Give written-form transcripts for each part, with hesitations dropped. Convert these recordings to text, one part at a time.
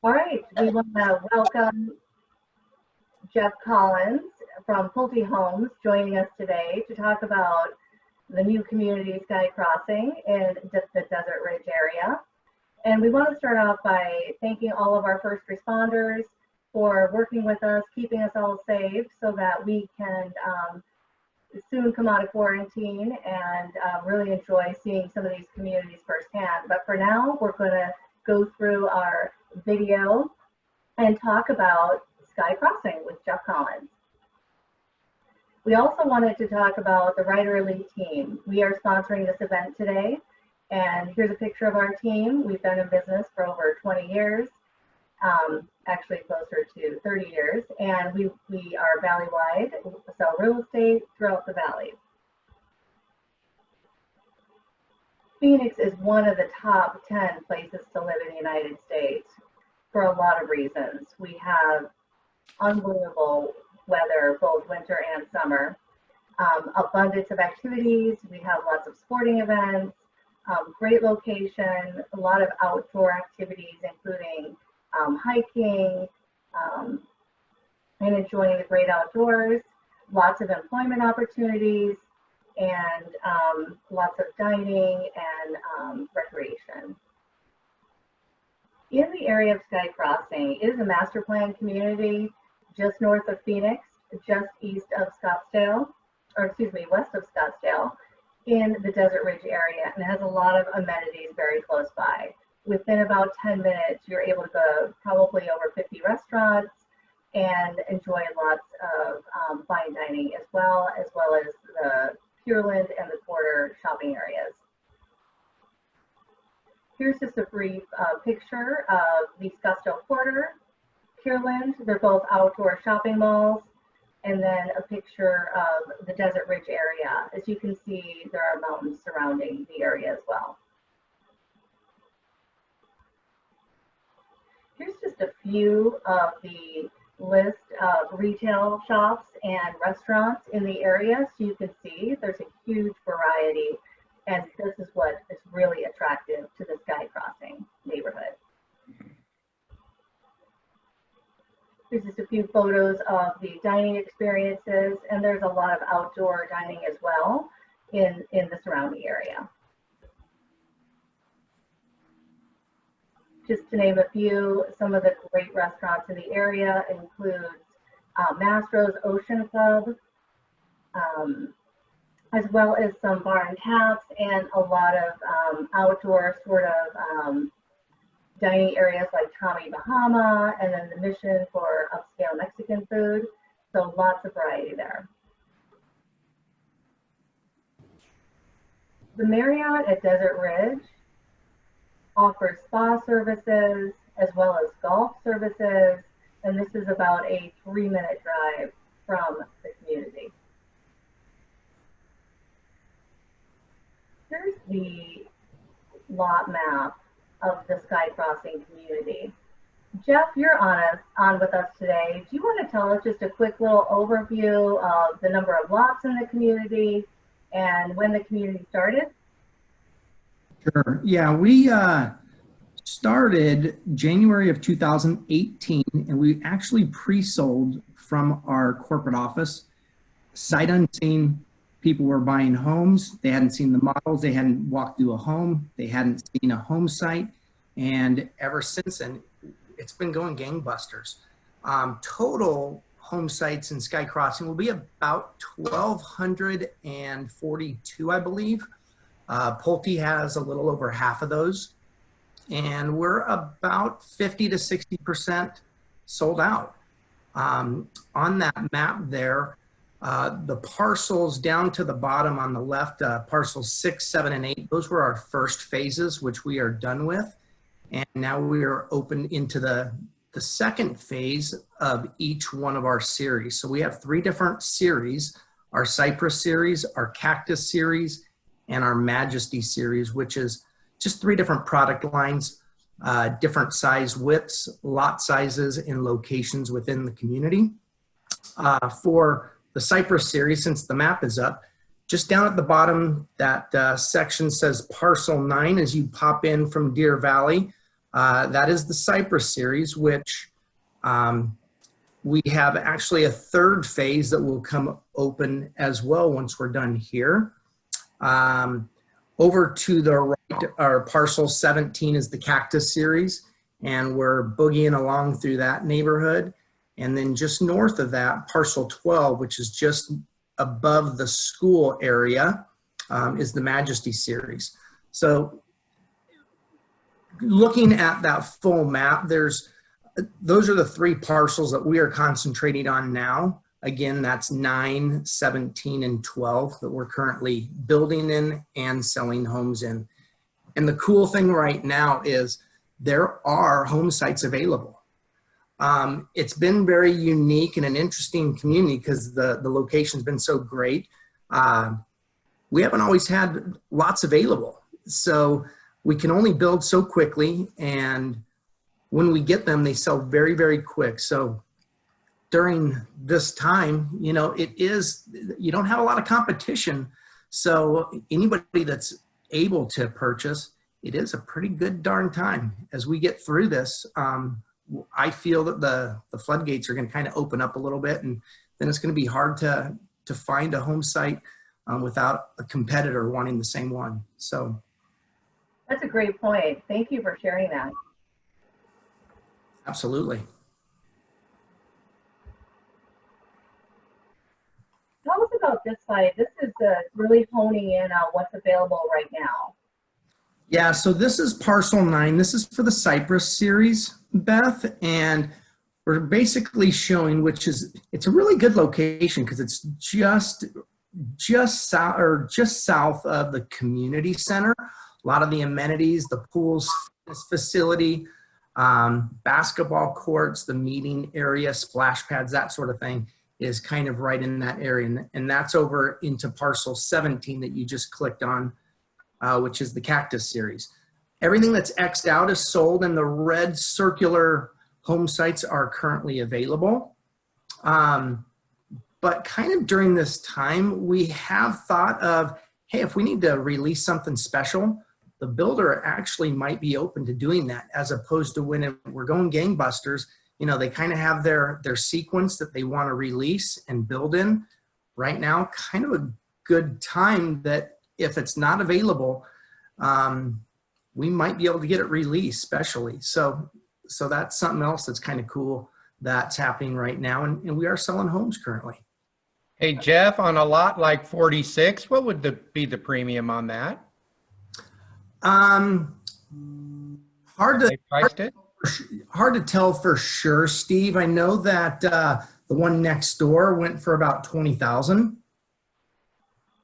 All right, we want to welcome Jeff Collins from Pulte Homes joining us today to talk about the new community Sky Crossing in the Desert Ridge area. And we want to start off by thanking all of our first responders for working with us, keeping us all safe so that we can soon come out of quarantine and really enjoy seeing some of these communities firsthand. But for now, we're going to go through our video and talk about Sky Crossing with Jeff Collins. We also wanted to talk about the Eider Elite Team. We are sponsoring this event today, and here's a picture of our team. We've been in business for over 20 years, actually closer to 30 years, and we are valley-wide, sell real estate throughout the valley. Phoenix is one of the top 10 places to live in the United States for a lot of reasons. We have unbelievable weather, both winter and summer, abundance of activities. We have lots of sporting events, great location, a lot of outdoor activities, including hiking and enjoying the great outdoors, lots of employment opportunities, and lots of dining and recreation. In the area of Sky Crossing, it is a master plan community just north of Phoenix, just east of Scottsdale, or excuse me, west of Scottsdale, in the Desert Ridge area, and has a lot of amenities very close by. Within about 10 minutes, you're able to go probably over 50 restaurants and enjoy lots of fine dining as well as the Pureland and the Quarter shopping areas. Here's just a brief picture of the Scottsdale Quarter, Pureland. They're both outdoor shopping malls, and then a picture of the Desert Ridge area. As you can see, there are mountains surrounding the area as well. Here's just a few of the list of retail shops and restaurants in the area, so you can see there's a huge variety, and this is what is really attractive to the Sky Crossing neighborhood. Here's just a few photos of the dining experiences, and there's a lot of outdoor dining as well in the surrounding area. Just to name a few, some of the great restaurants in the area include Mastro's Ocean Club, as well as some bar and taps and a lot of outdoor sort of dining areas like Tommy Bahama, and then the Mission for upscale Mexican food. So lots of variety there. The Marriott at Desert Ridge offers spa services as well as golf services, and this is about a 3-minute drive from the community. Here's the lot map of the Sky Crossing community. Jeff, you're on with us today. Do you want to tell us just a quick little overview of the number of lots in the community and when the community started? Sure. Yeah, we started January of 2018, and we actually pre-sold from our corporate office. Sight unseen, people were buying homes. They hadn't seen the models. They hadn't walked through a home. They hadn't seen a home site. And ever since then, it's been going gangbusters. Total home sites in Sky Crossing will be about 1,242, I believe. Pulte has a little over half of those, and we're about 50 to 60% sold out. On that map there, the parcels down to the bottom on the left, parcels 6, 7, and 8, those were our first phases, which we are done with. And now we are open into the second phase of each one of our series. So we have 3 different series: our Cypress series, our Cactus series, and our Majesty series, which is just 3 different product lines, different size widths, lot sizes, and locations within the community. For the Cypress series, since the map is up, just down at the bottom, that section says Parcel 9 as you pop in from Deer Valley. That is the Cypress series, which we have actually a third phase that will come open as well once we're done here. Over to the right, our parcel 17 is the Cactus series, and we're boogieing along through that neighborhood. And then just north of that, parcel 12, which is just above the school area, is the Majesty series. So looking at that full map, those are the three parcels that we are concentrating on now. Again, that's 9, 17, and 12 that we're currently building in and selling homes in. And the cool thing right now is there are home sites available. It's been very unique and an interesting community because the location's been so great. We haven't always had lots available. So we can only build so quickly, and when we get them, they sell very, very quick. So during this time, you know, you don't have a lot of competition. So anybody that's able to purchase, it is a pretty good darn time. As we get through this, I feel that the floodgates are going to kind of open up a little bit, and then it's going to be hard to find a home site without a competitor wanting the same one. So that's a great point. Thank you for sharing that. Absolutely. Tell us about this site. This is really honing in on what's available right now. Yeah, so this is parcel 9. This is for the Cypress series, Beth, and we're basically showing, it's a really good location because it's just south of the community center. A lot of the amenities, the pools, fitness facility, basketball courts, the meeting area, splash pads, that sort of thing is kind of right in that area. And that's over into parcel 17 that you just clicked on, which is the Cactus series. Everything that's X'd out is sold, and the red circular home sites are currently available. But kind of during this time, we have thought of, hey, if we need to release something special, the builder actually might be open to doing that, as opposed to when we're going gangbusters. You know, they kind of have their sequence that they want to release and build in. Right now, kind of a good time that if it's not available, we might be able to get it released specially. So that's something else that's kind of cool that's happening right now. And we are selling homes currently. Hey, Jeff, on a lot like 46, what would be the premium on that? Hard to tell for sure, Steve. I know that the one next door went for about 20,000.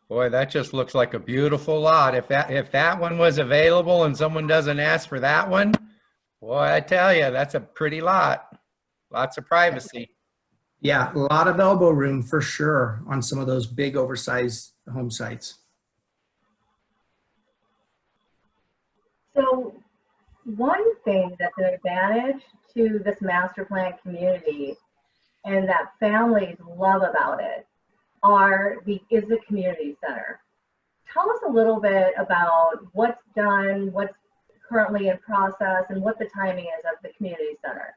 Boy, that just looks like a beautiful lot. If that one was available and someone doesn't ask for that one, boy, I tell you, that's a pretty lot. Lots of privacy. Yeah, a lot of elbow room for sure on some of those big oversized home sites. So one thing that's an advantage to this master plan community and that families love about it is the community center. Tell us a little bit about what's done, what's currently in process, and what the timing is of the community center.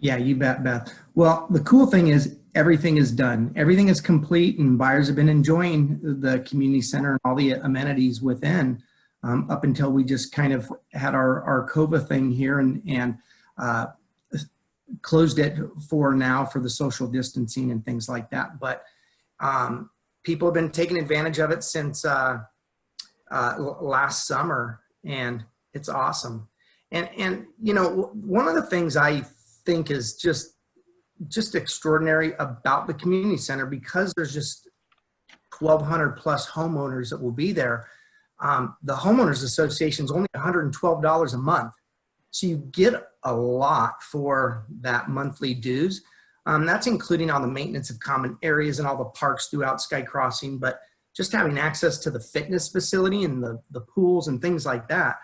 Yeah, you bet, Beth. Well, the cool thing is everything is done. Everything is complete, and buyers have been enjoying the community center and all the amenities within up until we just kind of had our COVID thing here and closed it for now for the social distancing and things like that. But people have been taking advantage of it since last summer, and it's awesome. And you know, one of the things I think is just extraordinary about the community center, because there's just 1,200 plus homeowners that will be there. The homeowners association is only $112 a month. So you get a lot for that monthly dues. That's including all the maintenance of common areas and all the parks throughout Sky Crossing, but just having access to the fitness facility and the pools and things like that.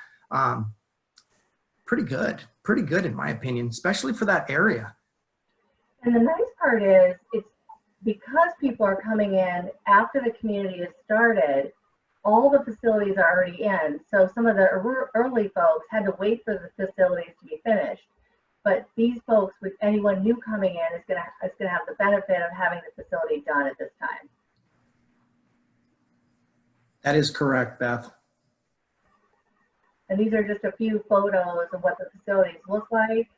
Pretty good in my opinion, especially for that area. And the nice part is, it's because people are coming in after the community has started, all the facilities are already in. So some of the early folks had to wait for the facilities to be finished. But these folks, with anyone new coming in, is gonna have the benefit of having the facility done at this time. That is correct, Beth. And these are just a few photos of what the facilities look like.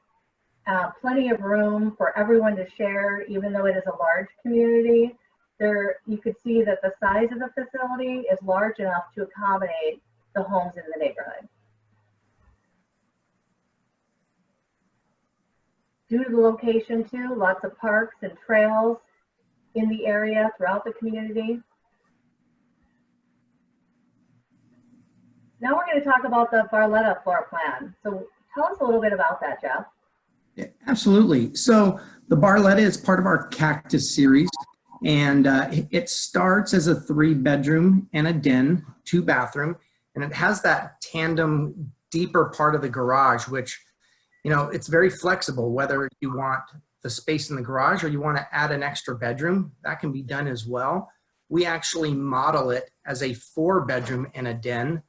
Plenty of room for everyone to share, even though it is a large community. There, you could see that the size of the facility is large enough to accommodate the homes in the neighborhood. Due to the location too, lots of parks and trails in the area throughout the community. Now we're going to talk about the Barletta floor plan. So tell us a little bit about that, Jeff. Yeah, absolutely. So the Barletta is part of our Cactus series, and it starts as a 3-bedroom and a den, 2-bathroom, and it has that tandem deeper part of the garage, which, you know, it's very flexible, whether you want the space in the garage or you want to add an extra bedroom, that can be done as well. We actually model it as a 4-bedroom and a den.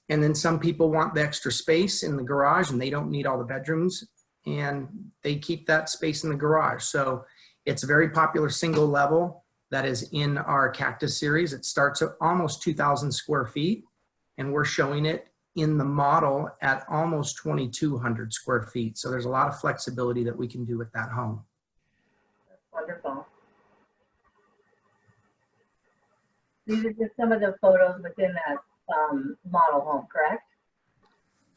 And then some people want the extra space in the garage and they don't need all the bedrooms, and they keep that space in the garage. So it's a very popular single level that is in our Cactus series. It starts at almost 2,000 square feet, and we're showing it in the model at almost 2,200 square feet. So there's a lot of flexibility that we can do with that home. That's wonderful. These are just some of the photos within that model home, correct?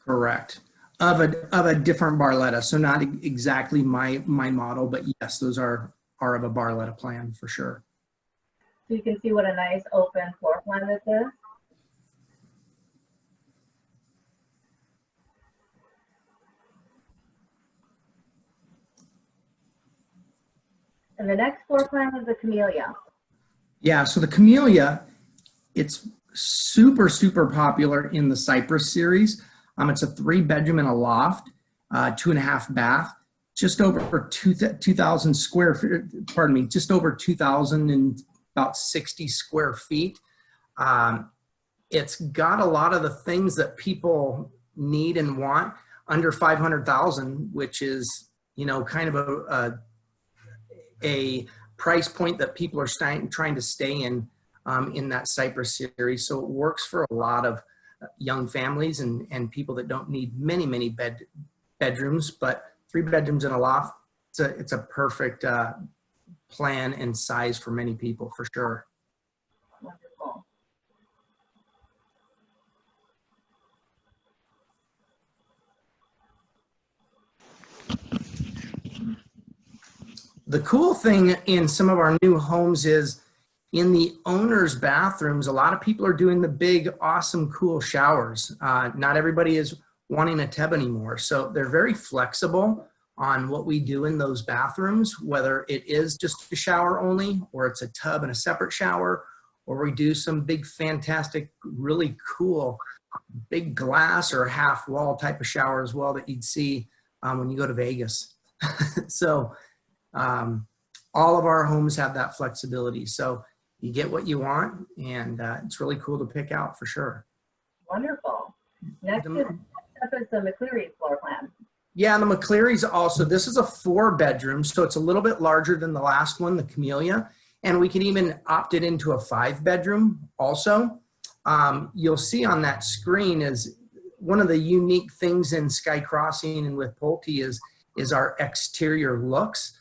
Correct. Of a different Barletta. So not exactly my model, but yes, those are of a Barletta plan for sure. So you can see what a nice open floor plan this is. And the next floor plan is the Camellia. Yeah, so the Camellia, it's super, super popular in the Cypress series. It's a 3-bedroom and a loft, 2.5 bath, just over 2,000 square feet, pardon me, just over 2,000 and about 60 square feet. It's got a lot of the things that people need and want under 500,000, which is, you know, kind of a price point that people are trying to stay in that Cypress series. So it works for a lot of young families and people that don't need many bedrooms, but 3 bedrooms and a loft, it's a perfect plan and size for many people for sure. Wonderful. The cool thing in some of our new homes is in the owner's bathrooms, a lot of people are doing the big, awesome, cool showers. Not everybody is wanting a tub anymore. So they're very flexible on what we do in those bathrooms, whether it is just a shower only, or it's a tub and a separate shower, or we do some big, fantastic, really cool, big glass or half wall type of shower as well that you'd see when you go to Vegas. So all of our homes have that flexibility. So you get what you want, and it's really cool to pick out for sure. Wonderful. Next is the McCleary floor plan. Yeah, the McCleary's also, this is a 4-bedroom, so it's a little bit larger than the last one, the Camellia, and we can even opt it into a 5-bedroom also. You'll see on that screen is one of the unique things in Sky Crossing and with Pulte is our exterior looks.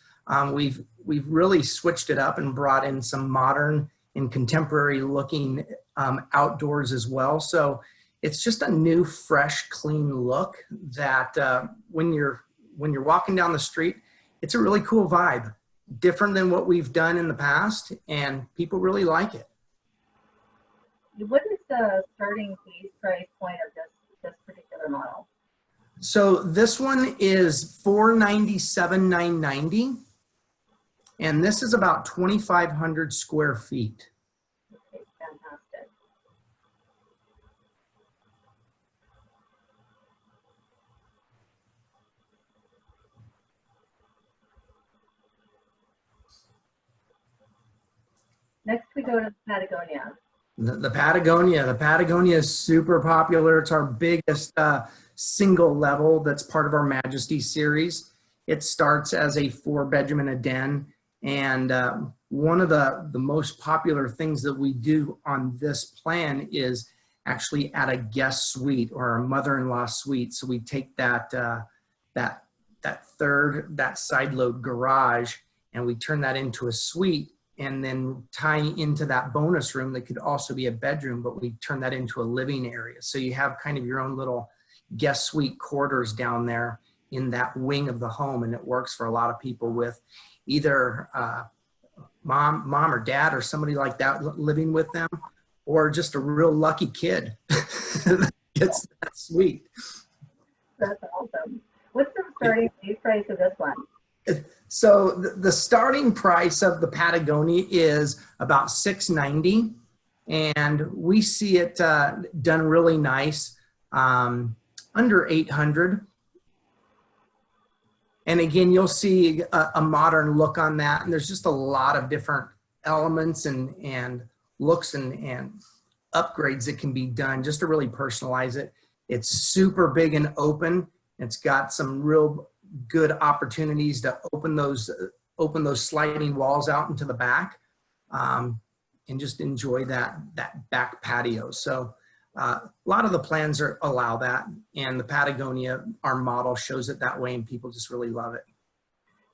We've really switched it up and brought in some modern and contemporary looking outdoors as well. So it's just a new, fresh, clean look that when you're walking down the street, it's a really cool vibe, different than what we've done in the past, and people really like it. What is the starting price point of this particular model? So this one is $497,990. And this is about 2,500 square feet. Okay, fantastic. Next we go to Patagonia. The Patagonia is super popular. It's our biggest single level that's part of our Majesty series. It starts as a 4-bedroom and a den. And one of the most popular things that we do on this plan is actually add a guest suite or a mother-in-law suite. So we take that side load garage and we turn that into a suite, and then tie into that bonus room that could also be a bedroom, but we turn that into a living area. So you have kind of your own little guest suite quarters down there in that wing of the home, and it works for a lot of people with either mom or dad or somebody like that living with them, or just a real lucky kid that gets that suite. That's awesome. What's the starting price of this one? So the starting price of the Patagonia is about $690, and we see it done really nice, under $800. And again, you'll see a modern look on that, and there's just a lot of different elements and looks and upgrades that can be done just to really personalize it. It's super big and open. It's got some real good opportunities to open those sliding walls out into the back, and just enjoy that back patio. So a lot of the plans allow that, and the Patagonia, our model, shows it that way, and people just really love it.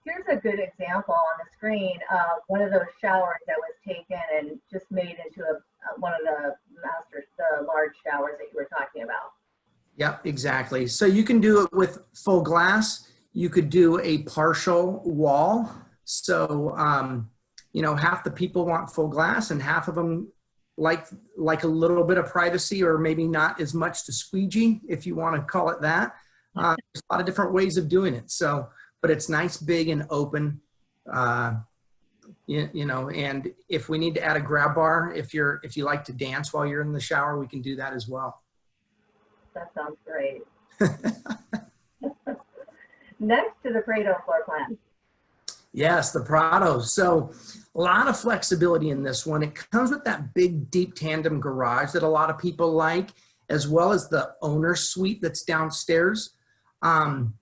Here's a good example on the screen of one of those showers that was taken and just made into one of the large showers that you were talking about. Yep, exactly. So you can do it with full glass. You could do a partial wall. So, half the people want full glass and half of them like a little bit of privacy, or maybe not as much to squeegee, if you want to call it that. There's a lot of different ways of doing it. So, but it's nice, big, and open. And if we need to add a grab bar, if you like to dance while you're in the shower, we can do that as well. That sounds great. Next to the Prado floor plan. Yes, the Prado. So a lot of flexibility in this one. It comes with that big, deep tandem garage that a lot of people like, as well as the owner suite that's downstairs. In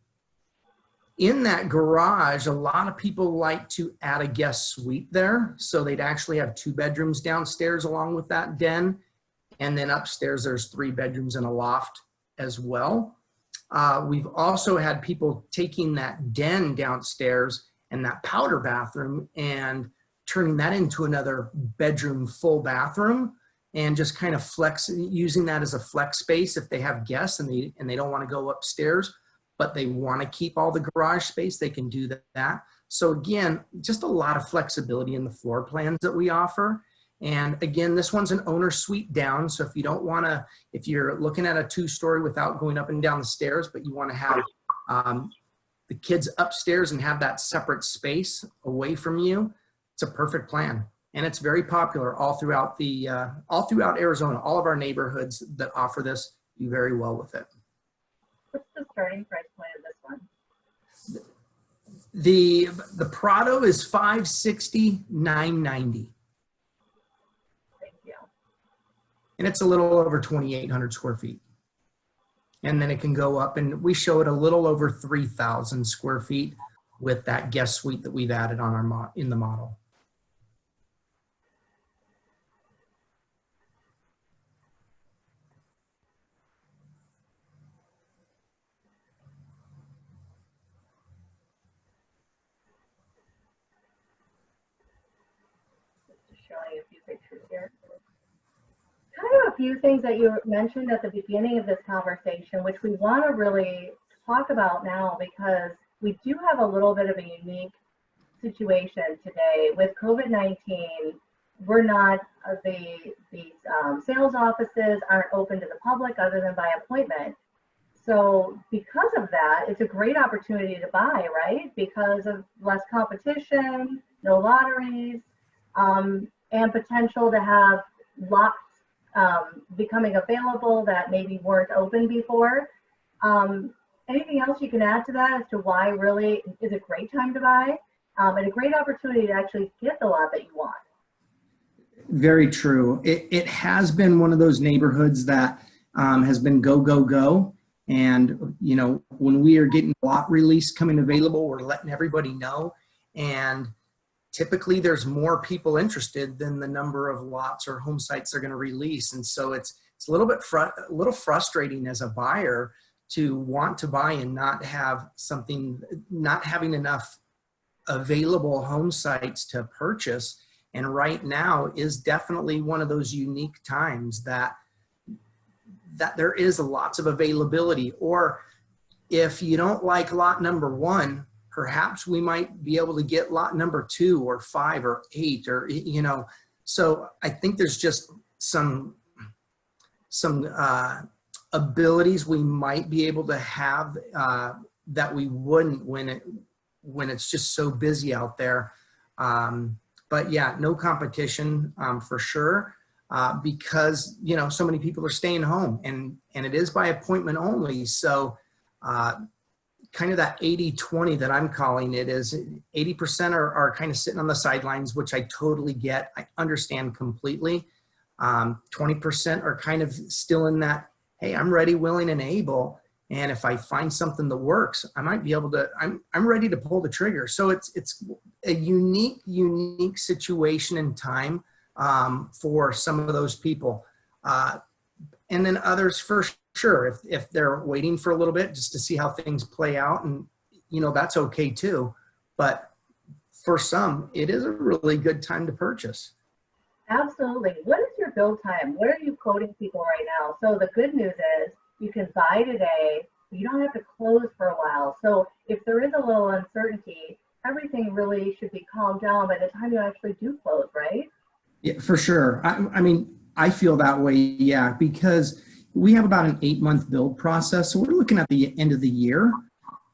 that garage, a lot of people like to add a guest suite there. So they'd actually have 2 bedrooms downstairs along with that den. And then upstairs, there's 3 bedrooms and a loft as well. We've also had people taking that den downstairs and that powder bathroom and turning that into another bedroom full bathroom, and just kind of using that as a flex space if they have guests and they don't want to go upstairs, but they want to keep all the garage space, they can do that. So again, just a lot of flexibility in the floor plans that we offer. And again, this one's an owner suite down. So if you don't want to, if you're looking at a 2-story without going up and down the stairs, but you want to have the kids upstairs and have that separate space away from you, it's a perfect plan. And it's very popular all throughout Arizona. All of our neighborhoods that offer this do very well with it. What's the starting price point of this one? The Prado is $560, $990. And it's a little over 2,800 square feet. And then it can go up, and we show it a little over 3,000 square feet with that guest suite that we've added on in the model. Just showing a few pictures here. Kind of a few things that you mentioned at the beginning of this conversation, which we want to really talk about now, because we do have a little bit of a unique situation today with COVID-19. We're not, the sales offices aren't open to the public other than by appointment. So because of that, it's a great opportunity to buy, right? Because of less competition, no lotteries, and potential to have lots becoming available that maybe weren't open before. Anything else you can add to that as to why really is a great time to buy, and a great opportunity to actually get the lot that you want? Very true. It has been one of those neighborhoods that has been go, go, go. And, you know, when we are getting lot release coming available, we're letting everybody know. And typically there's more people interested than the number of lots or home sites they're going to release. And so it's a little bit a little frustrating as a buyer to want to buy and not have something, not having enough available home sites to purchase. And right now is definitely one of those unique times that there is lots of availability. Or if you don't like lot number 1, perhaps we might be able to get lot number 2 or 5 or 8, or, you know. So I think there's just some abilities we might be able to have that we wouldn't when it's just so busy out there. But yeah, no competition for sure, because, you know, so many people are staying home, and it is by appointment only. So kind of that 80-20 that I'm calling it is 80% are kind of sitting on the sidelines, which I totally get. I understand completely. 20% are kind of still in that, hey, I'm ready, willing, and able. And if I find something that works, I might be able to, I'm ready to pull the trigger. So it's a unique situation and time for some of those people. And then others for sure, if they're waiting for a little bit just to see how things play out, and, you know, that's okay too. But for some, it is a really good time to purchase. Absolutely. What is your build time? What are you quoting people right now? So the good news is you can buy today, but you don't have to close for a while. So if there is a little uncertainty, everything really should be calmed down by the time you actually do close, right? Yeah, for sure. I mean, I feel that way, yeah, because we have about an 8-month build process. So we're looking at the end of the year.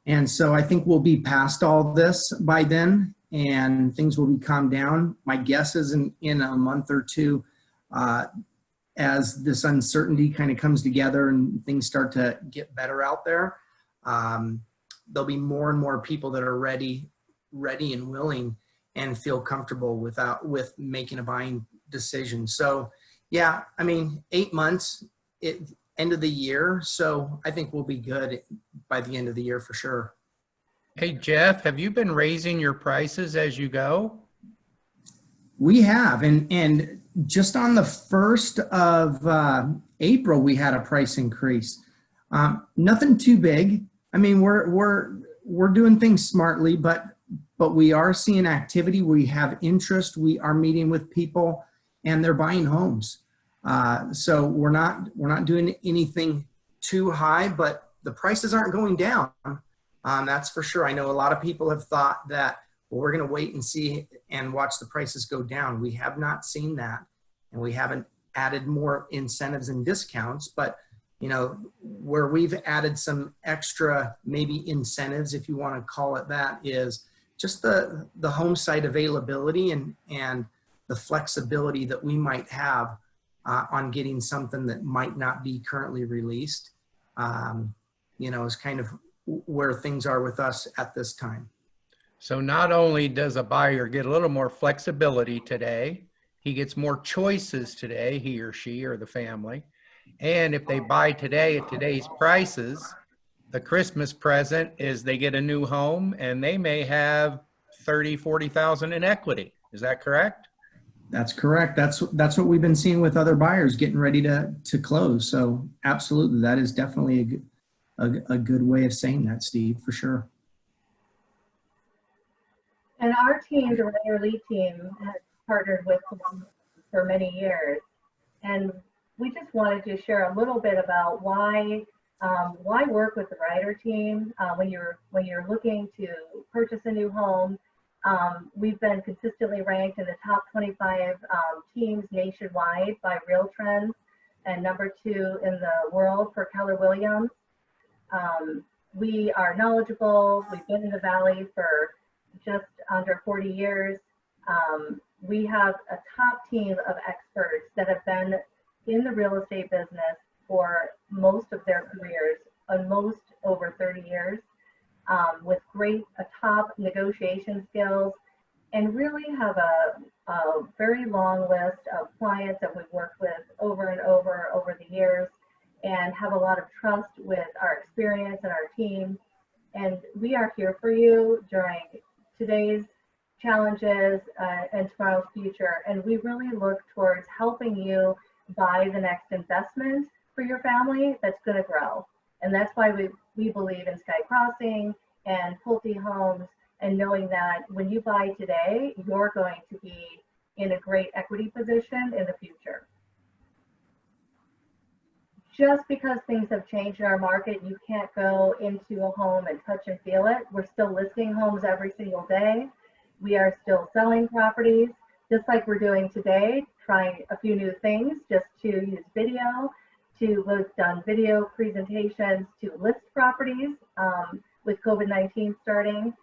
And so I think we'll be past all this by then, and things will be calmed down. My guess is in a month or two, as this uncertainty kind of comes together and things start to get better out there, there'll be more and more people that are ready and willing and feel comfortable with making a buying decision. So yeah, I mean, 8 months, end of the year. So I think we'll be good by the end of the year for sure. Hey, Jeff, have you been raising your prices as you go? We have, and just on the 1st of April, we had a price increase. Nothing too big. I mean, we're doing things smartly, but we are seeing activity. We have interest. We are meeting with people, and they're buying homes. So we're not doing anything too high, but the prices aren't going down. That's for sure. I know a lot of people have thought that, well, we're going to wait and see and watch the prices go down. We have not seen that, and we haven't added more incentives and discounts. But, you know, where we've added some extra maybe incentives, if you want to call it that, is just the home site availability and the flexibility that we might have on getting something that might not be currently released, you know, is kind of where things are with us at this time. So not only does a buyer get a little more flexibility today, he gets more choices today, he or she or the family. And if they buy today at today's prices, the Christmas present is they get a new home and they may have 30, 40,000 in equity. Is that correct? That's correct. That's what we've been seeing with other buyers getting ready to close. So absolutely, that is definitely a good way of saying that, Steve, for sure. And our team, the Eider Elite Team, has partnered with them for many years. And we just wanted to share a little bit about why work with the Eider team when you're looking to purchase a new home. We've been consistently ranked in the top 25 teams nationwide by Real Trends, and number 2 in the world for Keller Williams. We are knowledgeable. We've been in the Valley for just under 40 years. We have a top team of experts that have been in the real estate business for most of their careers, and most over 30 years, with great top negotiation skills and really have a very long list of clients that we've worked with over and over the years, and have a lot of trust with our experience and our team. And we are here for you during today's challenges and tomorrow's future. And we really look towards helping you buy the next investment for your family that's going to grow. And that's why we believe in Sky Crossing and Pulte Homes, and knowing that when you buy today, you're going to be in a great equity position in the future. Just because things have changed in our market, you can't go into a home and touch and feel it. We're still listing homes every single day. We are still selling properties, just like we're doing today, trying a few new things just to use video, to we've done video presentations to list properties with COVID-19 starting.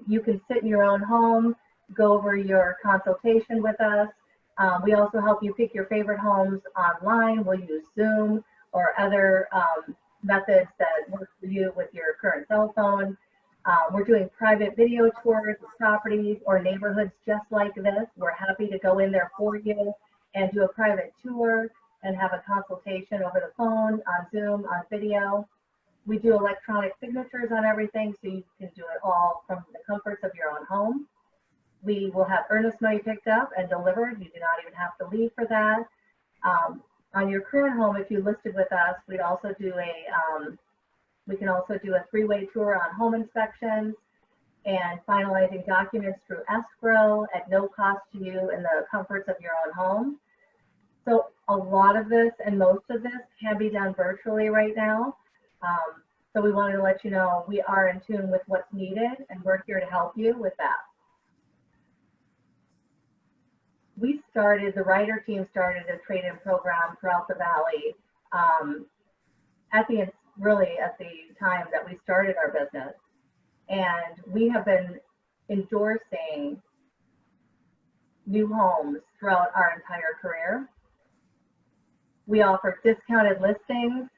You can sit in your own home, go over your consultation with us. We also help you pick your favorite homes online. We'll use Zoom or other methods that work for you with your current cell phone. We're doing private video tours of properties or neighborhoods just like this. We're happy to go in there for you and do a private tour and have a consultation over the phone, on Zoom, on video. We do electronic signatures on everything, so you can do it all from the comforts of your own home. We will have earnest money picked up and delivered. You do not even have to leave for that. On your current home, if you listed with us, we'd also do we can also do a three-way tour on home inspections and finalizing documents through escrow at no cost to you in the comforts of your own home. So a lot of this and most of this can be done virtually right now. So we wanted to let you know we are in tune with what's needed, and we're here to help you with that. The Eider team started a trade-in program throughout the Valley really at the time that we started our business. And we have been endorsing new homes throughout our entire career. We offer discounted listings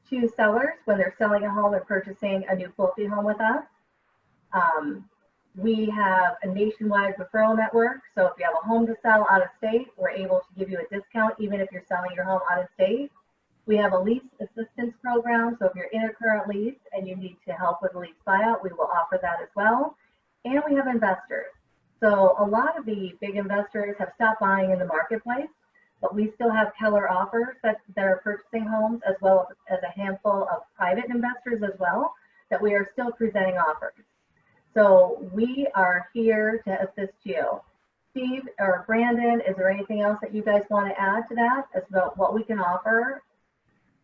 to sellers when they're selling a home and purchasing a new Pulte home with us. We have a nationwide referral network. So if you have a home to sell out of state, we're able to give you a discount even if you're selling your home out of state. We have a lease assistance program. So if you're in a current lease and you need to help with a lease buyout, we will offer that as well. And we have investors. So a lot of the big investors have stopped buying in the marketplace, but we still have Keller offers that are purchasing homes, as well as a handful of private investors as well, that we are still presenting offers. So we are here to assist you. Steve or Brandon, is there anything else that you guys want to add to that as about what we can offer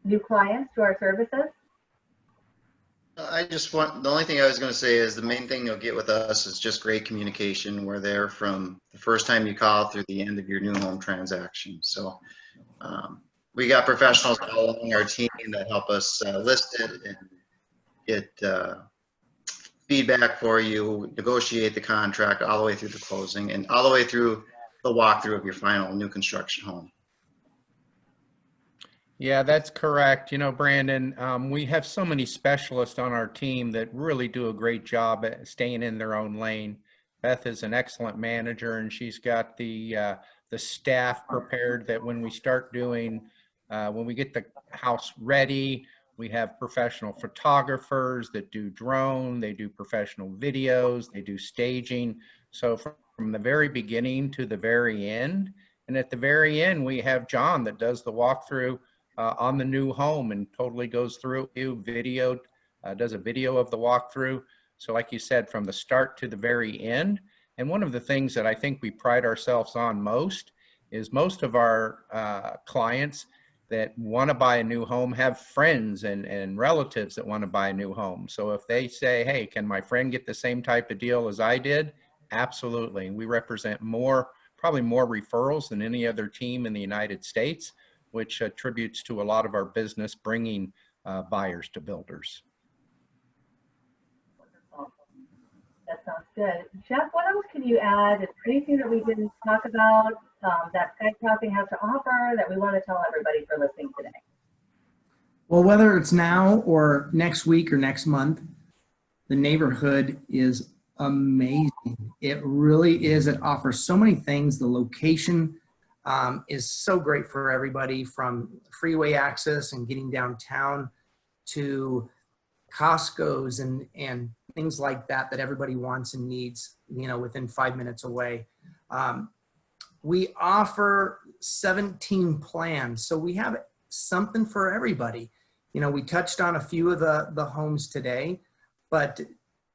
new clients to our services? The only thing I was going to say is the main thing you'll get with us is just great communication. We're there from the first time you call through the end of your new home transaction. So we got professionals all along our team that help us list it and get feedback for you, negotiate the contract all the way through the closing and all the way through the walkthrough of your final new construction home. Yeah, that's correct. You know, Brandon, we have so many specialists on our team that really do a great job at staying in their own lane. Beth is an excellent manager, and she's got the staff prepared that when we start doing, when we get the house ready, we have professional photographers that do drone, they do professional videos, they do staging. So from the very beginning to the very end, and at the very end, we have John that does the walkthrough on the new home and totally goes through does a video of the walkthrough. So like you said, from the start to the very end. And one of the things that I think we pride ourselves on most is most of our clients that want to buy a new home have friends and relatives that want to buy a new home. So if they say, hey, can my friend get the same type of deal as I did? Absolutely. We represent probably more referrals than any other team in the United States, which attributes to a lot of our business bringing buyers to builders. Wonderful. That sounds good. Jeff, what else can you add? Is there anything that we didn't talk about that Sky Crossing has to offer that we want to tell everybody for listening today? Well, whether it's now or next week or next month, the neighborhood is amazing. It really is. It offers so many things. The location is so great for everybody, from freeway access and getting downtown to Costco's and things like that everybody wants and needs, you know, within 5 minutes away. We offer 17 plans, so we have something for everybody. You know, we touched on a few of the homes today, but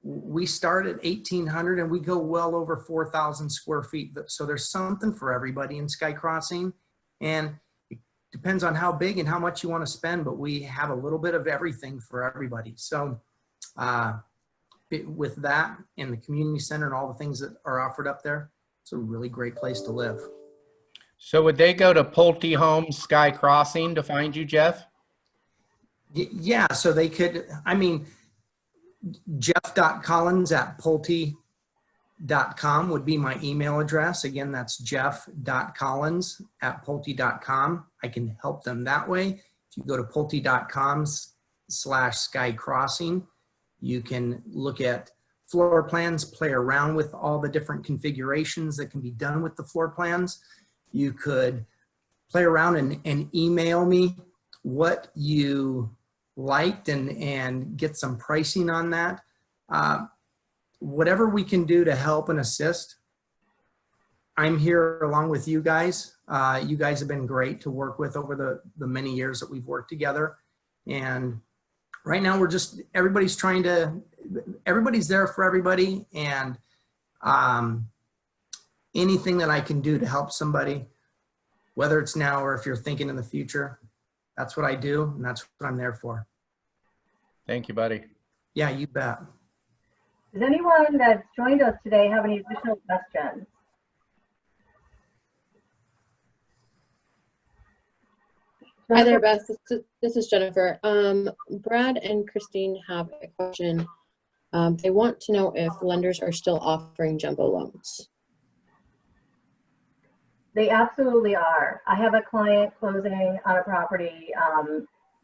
we start at 1,800 and we go well over 4,000 square feet. So there's something for everybody in Sky Crossing, and it depends on how big and how much you want to spend, but we have a little bit of everything for everybody. So with that and the community center and all the things that are offered up there, it's a really great place to live. So would they go to Pulte Homes Sky Crossing to find you, Jeff? Yeah, so they could, I mean, jeff.collins@pulte.com would be my email address. Again, that's jeff.collins@pulte.com. I can help them that way. If you go to pulte.com/Sky Crossing, you can look at floor plans, play around with all the different configurations that can be done with the floor plans. You could play around and email me what you liked and get some pricing on that. Whatever we can do to help and assist, I'm here along with you guys. You guys have been great to work with over the many years that we've worked together. And right now we're just, everybody's there for everybody. And anything that I can do to help somebody, whether it's now or if you're thinking in the future, that's what I do, and that's what I'm there for. Thank you, buddy. Yeah, you bet. Does anyone that's joined us today have any additional questions? Hi there, Beth. This is Jennifer. Brad and Christine have a question. They want to know if lenders are still offering jumbo loans. They absolutely are. I have a client closing on a property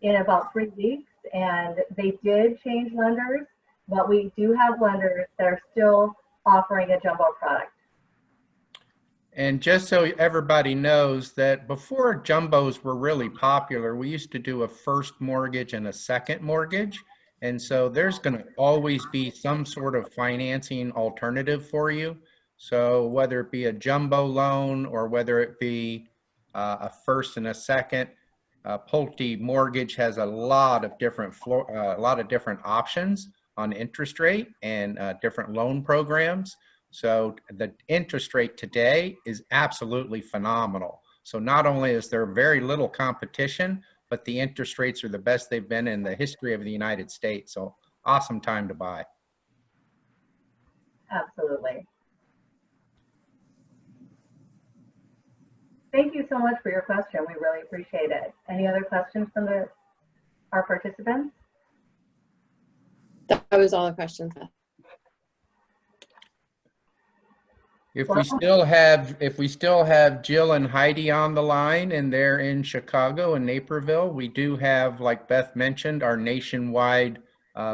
in about 3 weeks, and they did change lenders, but we do have lenders that are still offering a jumbo product. And just so everybody knows that before jumbos were really popular, we used to do a first mortgage and a second mortgage. And so there's going to always be some sort of financing alternative for you. So whether it be a jumbo loan or whether it be a first and a second, Pulte Mortgage has a lot of different options on interest rate and different loan programs. So the interest rate today is absolutely phenomenal. So not only is there very little competition, but the interest rates are the best they've been in the history of the United States. So awesome time to buy. Absolutely. Thank you so much for your question. We really appreciate it. Any other questions from our participants? That was all the questions. If we still have Jill and Heidi on the line and they're in Chicago and Naperville, we do have, like Beth mentioned, our nationwide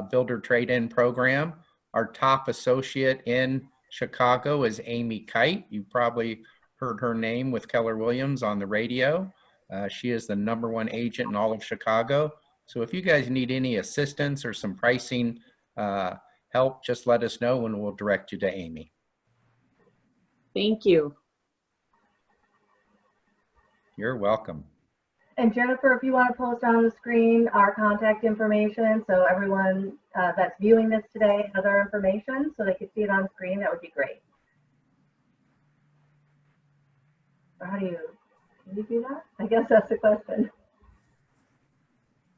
builder trade-in program. Our top associate in Chicago is Amy Kite. You probably heard her name with Keller Williams on the radio. She is the #1 agent in all of Chicago. So if you guys need any assistance or some pricing help, just let us know and we'll direct you to Amy. Thank you. You're welcome. And Jennifer, if you want to post on the screen our contact information so everyone that's viewing this today has our information so they can see it on screen, that would be great. Or can you do that? I guess that's the question.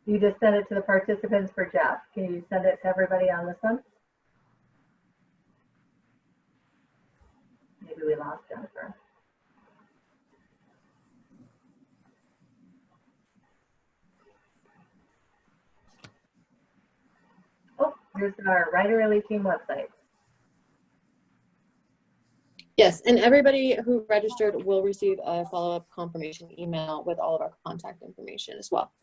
You just send it to the participants for Jeff. Can you send it to everybody on this one? Maybe we lost Jennifer. Oh, here's our Eider Elite Team website. Yes, and everybody who registered will receive a follow-up confirmation email with all of our contact information as well.